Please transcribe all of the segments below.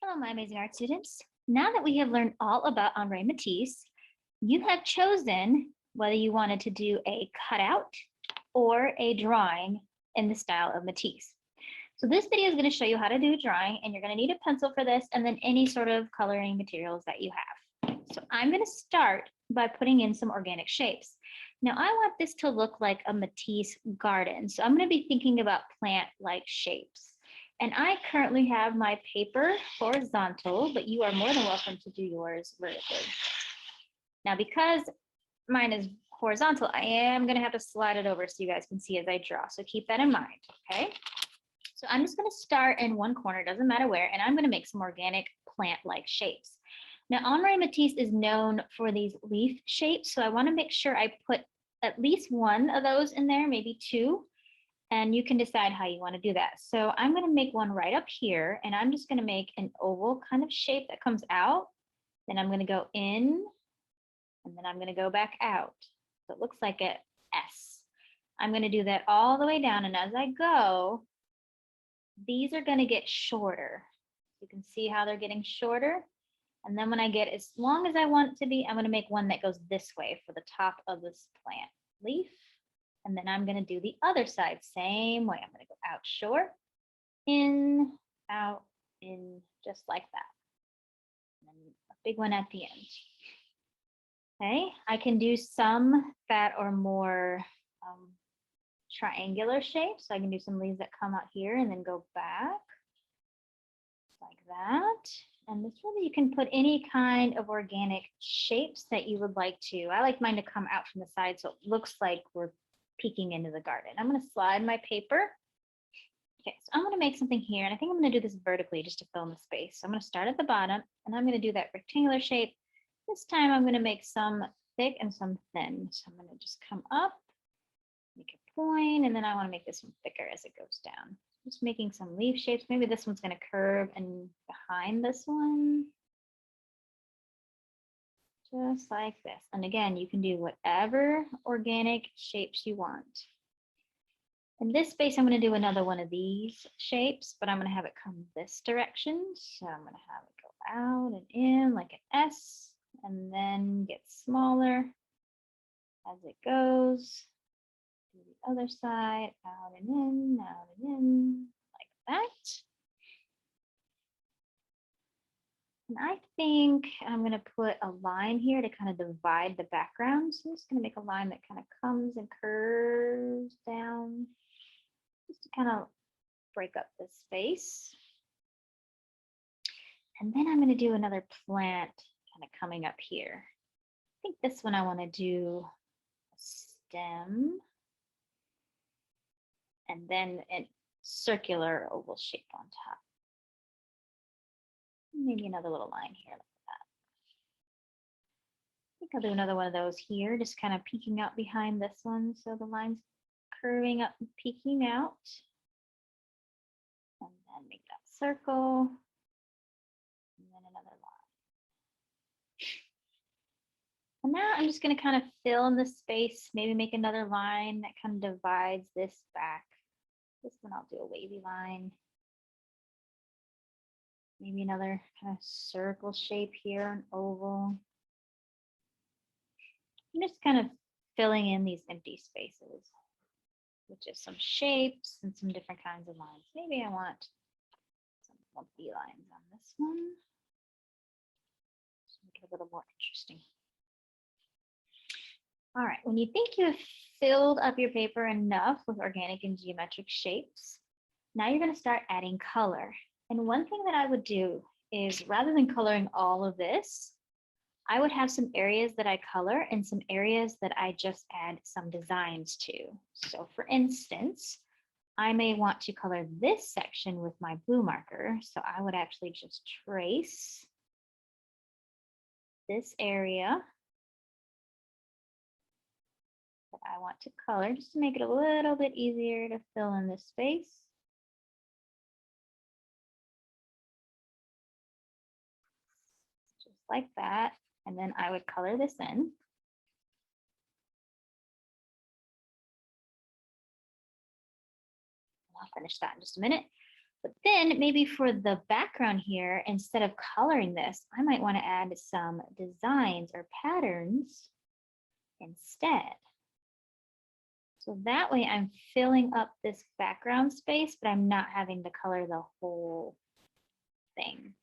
Hello, my amazing art students. Now that we have learned all about Henri Matisse, you have chosen whether you wanted to do a cutout or a drawing in the style of Matisse. So this video is going to show you how to do a drawing, and you're going to need a pencil for this and then any sort of coloring materials that you have. So I'm going to start by putting in some organic shapes. Now I want this to look like a Matisse garden. So I'm going to be thinking about plant-like shapes. And I currently have my paper horizontal, but you are more than welcome to do yours vertically. Now, because mine is horizontal, I am going to have to slide it over so you guys can see as I draw. So keep that in mind, okay? So I'm just going to start in one corner, doesn't matter where, and I'm going to make some organic plant-like shapes. Now, Henri Matisse is known for these leaf shapes, so I want to make sure I put at least one of those in there, maybe two. And you can decide how you want to do that. So I'm going to make one right up here, and I'm just going to make an oval kind of shape that comes out. Then I'm going to go in, and then I'm going to go back out. So it looks like an S. I'm going to do that all the way down, and as I go, these are going to get shorter. You can see how they're getting shorter. And then when I get as long as I want it to be, I'm going to make one that goes this way for the top of this plant leaf. And then I'm going to do the other side, same way. I'm going to go out short, in, out, in, just like that. And then a big one at the end. Okay, I can do some that are more triangular shapes. So I can do some leaves that come out here and then go back, like that. And this one, you can put any kind of organic shapes that you would like to. I like mine to come out from the side so it looks like we're peeking into the garden. I'm going to slide my paper. Okay, so I'm going to make something here, and I think I'm going to do this vertically just to fill in the space. So I'm going to start at the bottom, and I'm going to do that rectangular shape. This time I'm going to make some thick and some thin. So I'm going to just come up, make a point, and then I want to make this one thicker as it goes down. Just making some leaf shapes. Maybe this one's going to curve and behind this one. Just like this. And again, you can do whatever organic shapes you want. In this space, I'm going to do another one of these shapes, but I'm going to have it come this direction. So I'm going to have it go out and in like an S, and then get smaller as it goes. Do the other side, out and in, like that. And I think I'm going to put a line here to kind of divide the background. So I'm just going to make a line that kind of comes and curves down just to kind of break up the space. And then I'm going to do another plant kind of coming up here. I think this one I want to do a stem and then a circular oval shape on top. Maybe another little line here like that. I think I'll do another one of those here, just kind of peeking out behind this one. So the line's curving up and peeking out. And then make that circle. And then another line. And now I'm just going to kind of fill in the space, maybe make another line that kind of divides this back. This one I'll do a wavy line. Maybe another kind of circle shape here, an oval. I'm just kind of filling in these empty spaces with just some shapes and some different kinds of lines. Maybe I want some lumpy lines on this one. Just make it a little more interesting. All right, when you think you've filled up your paper enough with organic and geometric shapes, now you're going to start adding color. And one thing that I would do is, rather than coloring all of this, I would have some areas that I color and some areas that I just add some designs to. So for instance, I may want to color this section with my blue marker. So I would actually just trace this area that I want to color, just to make it a little bit easier to fill in this space. Just like that. And then I would color this in. I'll finish that in just a minute. But then then maybe for the background here, instead of coloring this, I might want to add some designs or patterns instead. So that way I'm filling up this background space, but I'm not having to color the whole thing.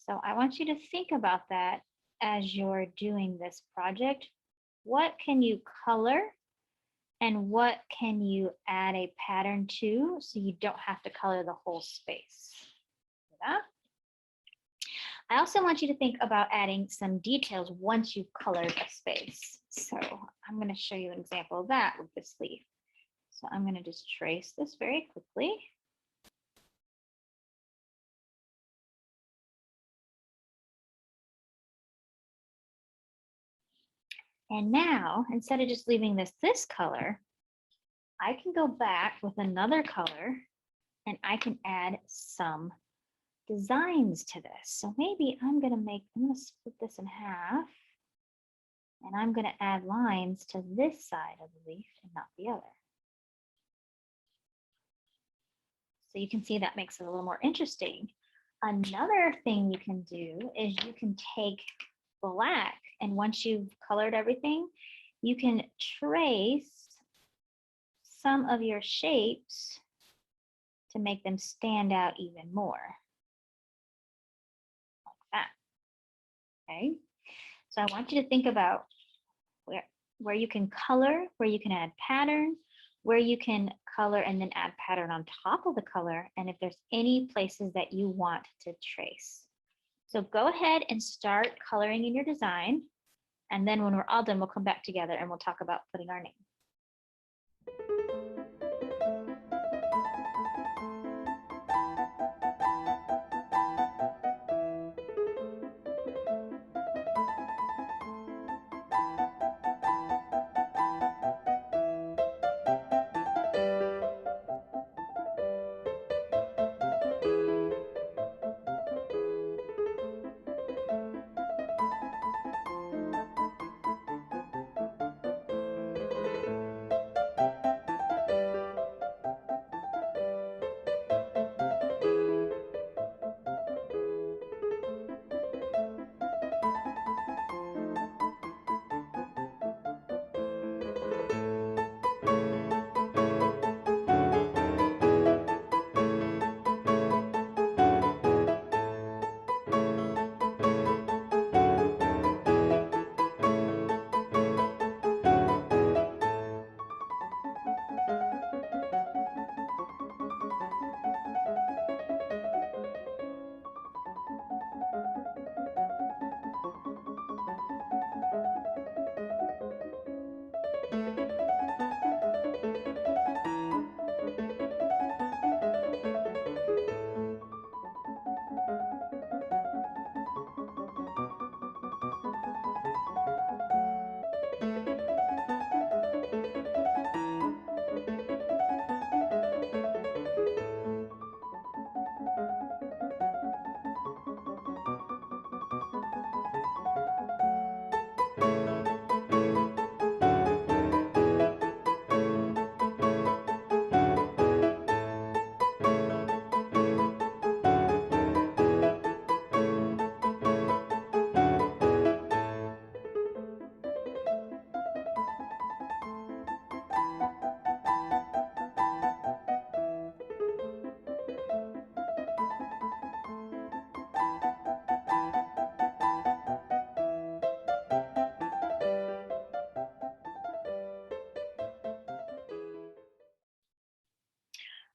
So I want you to think about that as you're doing this project. What can you color and what can you add a pattern to so you don't have to color the whole space? Yeah. I also want you to think about adding some details once you've colored a space. So I'm going to show you an example of that with this leaf. So I'm going to just trace this very quickly. And now, instead of just leaving this color, I can go back with another color and I can add some designs to this. So maybe I'm going to split this in half and I'm going to add lines to this side of the leaf and not the other. So you can see that makes it a little more interesting. Another thing you can do is you can take black, and once you've colored everything, you can trace some of your shapes to make them stand out even more. Like that. Okay. So I want you to think about where you can color, where you can add pattern, where you can color and then add pattern on top of the color, and if there's any places that you want to trace. So go ahead and start coloring in your design, and then when we're all done, we'll come back together and we'll talk about putting our name.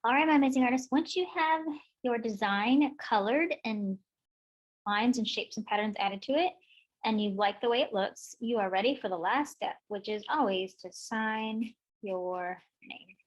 All right, my amazing artists, once you have your design colored and lines and shapes and patterns added to it, and you like the way it looks, you are ready for the last step, which is always to sign your name.